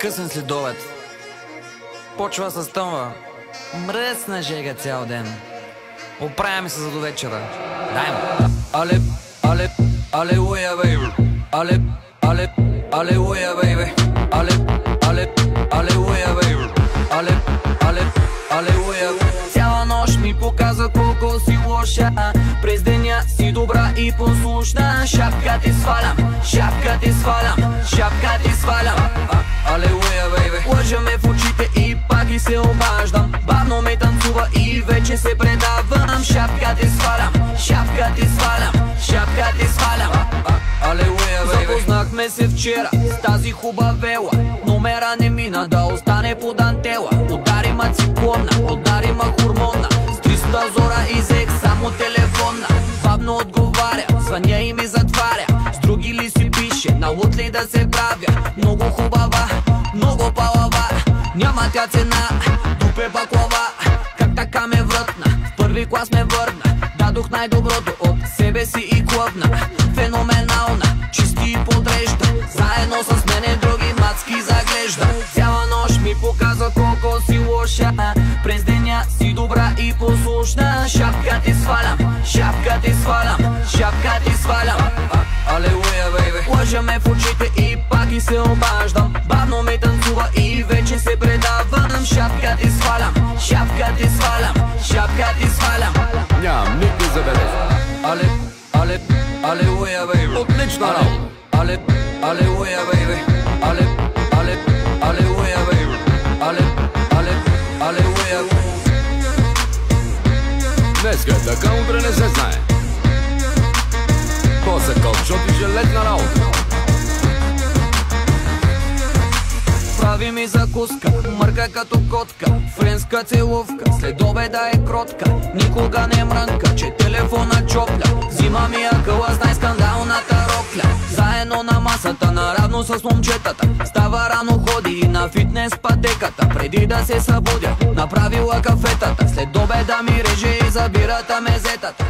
късен следобед. Почва с тъмва, мръсна жега цял ден. Оправяме се за до вечера. Дай му. Алелуя, бейби. Алелуя, бейби. Алелуя, бейби. Алелуя. Цяла нощ ми показа колко си лоша. През деня си добра и послушна. Шапка ти свалям, шапка ти свалям, шапка ти свалям. Алелуя, бейби. Лъжа ме в очите и пак и се обаждам. Бавно ме танцува и вече се предавам. Шапка ти свалям, шапка ти свалям, шапка ти свалям. Алелуя, бейби. Запознахме се вчера с тази хубавела. Номера не мина да остане по дантела. Удари ма циклонна, удари ма хормонна. С 300 зора и взех само телефонна. Бавно отговаря, звъня и ми затваря. С други ли си пише, на лут ли да се правя? Много хубава, много палава. Няма тя цена, дупе баклава. Как така ме врътна, в първи клас ме върна. Дадох най-доброто от себе си и клъбна. Феноменална, чисти и подрежда. Заедно с мене други мацки заглежда. Цяла нощ ми показва колко си лоша. През деня си добра и послушна. Шапка ти свалям, шапка ти свалям, шапка ти свалям. Алелуя, бейби. Лъжа ме в очите и пак и се обаждам. Бавно ме танцува и вече се предавам. Шапка ти свалям, шапка ти свалям, шапка ти свалям. Нямам никакви забележки. Алелуя, бейби. Отлична работа. Алелуя, бейби. Алелуя, бейби. Алелуя. Днеска е така, утре не се знае. После копчот и железна работа. Прави ми закуска, мърка като котка. Френска целувка, след обеда е кротка. Никога не мрънка, че телефона чопля. Взима ми акъла с най-скандалната рокля. Заедно на масата, наравно с момчетата. Става рано, ходи на фитнес пътеката. Преди да се събудя, направила кафетата. След обеда ми реже и забирата мезетата.